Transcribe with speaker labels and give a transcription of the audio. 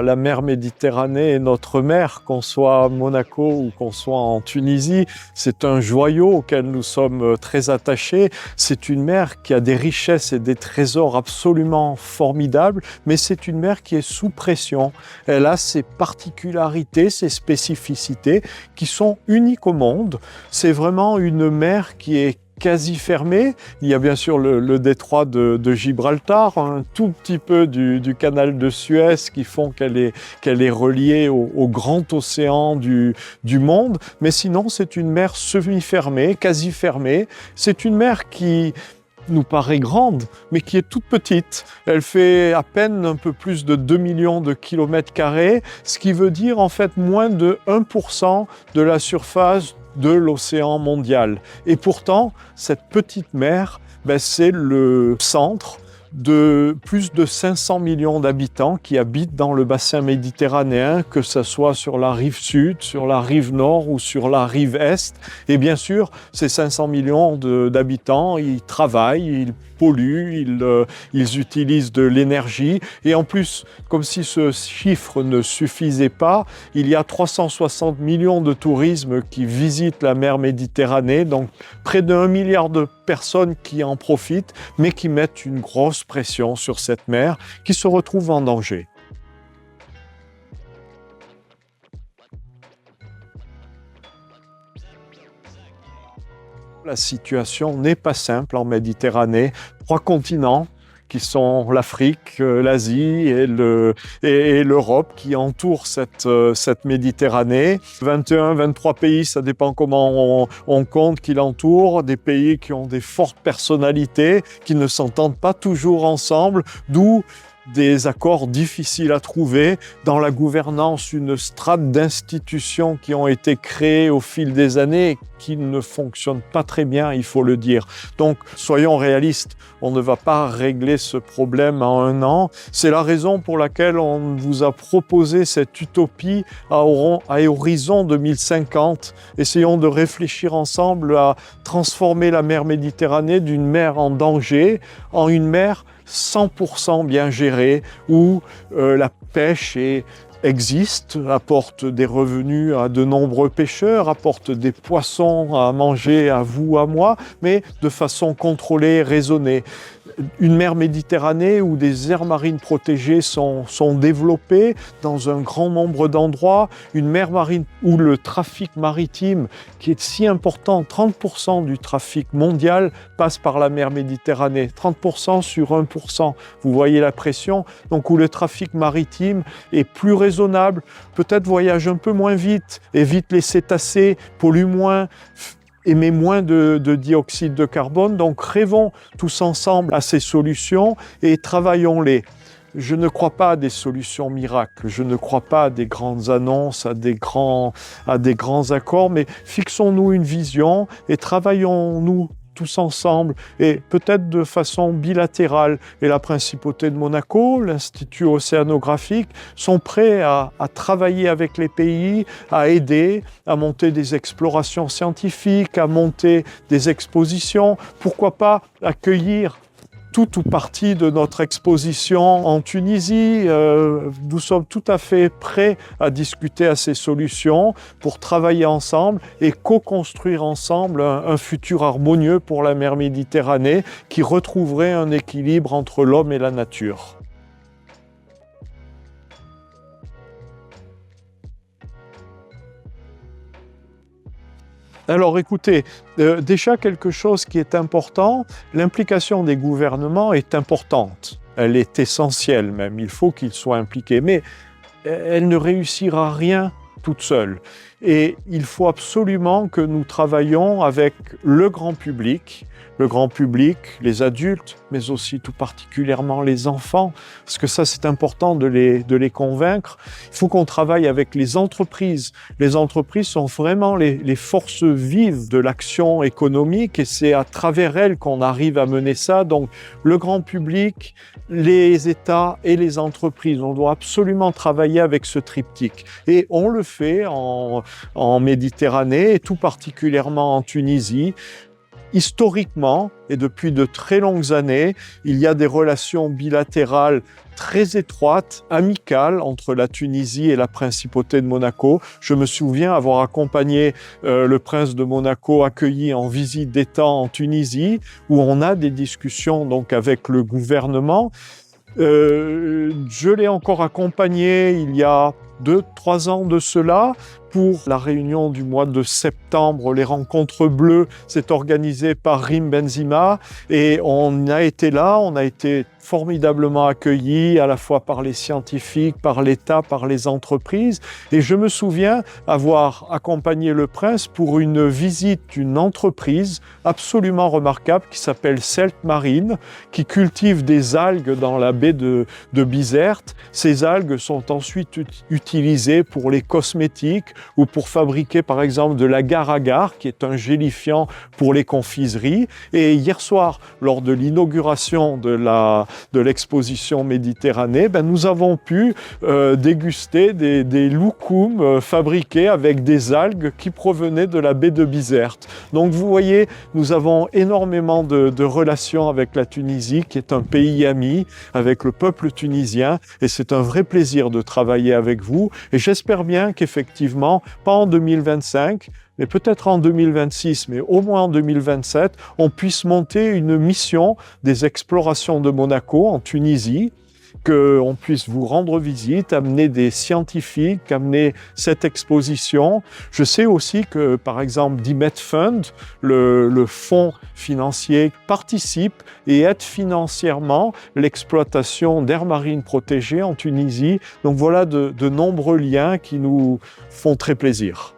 Speaker 1: La mer Méditerranée est notre mer, qu'on soit à Monaco ou qu'on soit en Tunisie. C'est un joyau auquel nous sommes très attachés. C'est une mer qui a des richesses et des trésors absolument formidables, mais c'est une mer qui est sous pression. Elle a ses particularités, ses spécificités qui sont uniques au monde. C'est vraiment une mer qui est quasi fermée. Il y a bien sûr le détroit de Gibraltar, un tout petit peu du canal de Suez qui font qu'elle est reliée au grand océan du monde. Mais sinon, c'est une mer semi-fermée, quasi fermée. C'est une mer qui nous paraît grande, mais qui est toute petite. Elle fait à peine un peu plus de 2 millions de kilomètres carrés, ce qui veut dire en fait moins de 1% de la surface de l'océan mondial. Et pourtant, cette petite mer, c'est le centre de plus de 500 millions d'habitants qui habitent dans le bassin méditerranéen, que ce soit sur la rive sud, sur la rive nord ou sur la rive est. Et bien sûr, ces 500 millions d'habitants, ils travaillent, ils polluent, ils utilisent de l'énergie. Et en plus, comme si ce chiffre ne suffisait pas, il y a 360 millions de touristes qui visitent la mer Méditerranée, donc près d'1 milliard de personnes qui en profitent, mais qui mettent une grosse pression sur cette mer qui se retrouve en danger. La situation n'est pas simple en Méditerranée. 3 continents qui sont l'Afrique, l'Asie et l'Europe qui entourent cette Méditerranée. 21, 23 pays, ça dépend comment on compte, qui l'entourent. Des pays qui ont des fortes personnalités, qui ne s'entendent pas toujours ensemble, d'où des accords difficiles à trouver. Dans la gouvernance, une strate d'institutions qui ont été créées au fil des années et qui ne fonctionnent pas très bien, il faut le dire. Donc, soyons réalistes, on ne va pas régler ce problème en 1 an. C'est la raison pour laquelle on vous a proposé cette utopie à horizon 2050. Essayons de réfléchir ensemble à transformer la mer Méditerranée d'une mer en danger en une mer 100% bien gérée, où la pêche existe, apporte des revenus à de nombreux pêcheurs, apporte des poissons à manger à vous, à moi, mais de façon contrôlée, raisonnée. Une mer Méditerranée où des aires marines protégées sont développées dans un grand nombre d'endroits, une mer marine où le trafic maritime, qui est si important, 30% du trafic mondial passe par la mer Méditerranée, 30% sur 1%, vous voyez la pression, donc où le trafic maritime est plus raisonnable, peut-être voyage un peu moins vite, évite les cétacés, pollue moins, émet moins de dioxyde de carbone. Donc rêvons tous ensemble à ces solutions et travaillons-les. Je ne crois pas à des solutions miracles, je ne crois pas à des grandes annonces, à des grands accords, mais fixons-nous une vision et travaillons-nous tous ensemble et peut-être de façon bilatérale. Et la Principauté de Monaco, l'Institut océanographique sont prêts à travailler avec les pays, à aider, à monter des explorations scientifiques, à monter des expositions. Pourquoi pas accueillir tout ou partie de notre exposition en Tunisie. Nous sommes tout à fait prêts à discuter à ces solutions pour travailler ensemble et co-construire ensemble un futur harmonieux pour la mer Méditerranée qui retrouverait un équilibre entre l'homme et la nature. Alors écoutez, déjà quelque chose qui est important, l'implication des gouvernements est importante. Elle est essentielle même, il faut qu'ils soient impliqués, mais elle ne réussira rien toute seule. Et il faut absolument que nous travaillions avec le grand public, les adultes, mais aussi tout particulièrement les enfants, parce que ça c'est important de les convaincre. Il faut qu'on travaille avec les entreprises. Les entreprises sont vraiment les forces vives de l'action économique et c'est à travers elles qu'on arrive à mener ça. Donc le grand public, les États et les entreprises, on doit absolument travailler avec ce triptyque. Et on le fait en Méditerranée et tout particulièrement en Tunisie. historiquement, et depuis de très longues années, il y a des relations bilatérales très étroites, amicales, entre la Tunisie et la Principauté de Monaco. Je me souviens avoir accompagné le prince de Monaco accueilli en visite d'État en Tunisie, où on a des discussions donc avec le gouvernement. Je l'ai encore accompagné il y a 2-3 ans de cela, pour la réunion du mois de septembre, les rencontres bleues, c'est organisé par Rim Benzima et on a été là, on a été formidablement accueillis à la fois par les scientifiques, par l'État, par les entreprises. Et je me souviens avoir accompagné le prince pour une visite d'une entreprise absolument remarquable qui s'appelle Celt Marine, qui cultive des algues dans la baie de Bizerte. Ces algues sont ensuite utilisées pour les cosmétiques ou pour fabriquer par exemple de l'agar-agar, qui est un gélifiant pour les confiseries. Et hier soir, lors de l'inauguration de l'exposition Méditerranée, nous avons pu déguster des loukoums fabriqués avec des algues qui provenaient de la baie de Bizerte. Donc vous voyez, nous avons énormément de relations avec la Tunisie, qui est un pays ami, avec le peuple tunisien, et c'est un vrai plaisir de travailler avec vous. Et j'espère bien qu'effectivement, pas en 2025, mais peut-être en 2026, mais au moins en 2027, on puisse monter une mission des explorations de Monaco en Tunisie, qu'on puisse vous rendre visite, amener des scientifiques, amener cette exposition. Je sais aussi que, par exemple, Dimet Fund, le fonds financier, participe et aide financièrement l'exploitation d'aires marines protégées en Tunisie. Donc voilà de nombreux liens qui nous font très plaisir.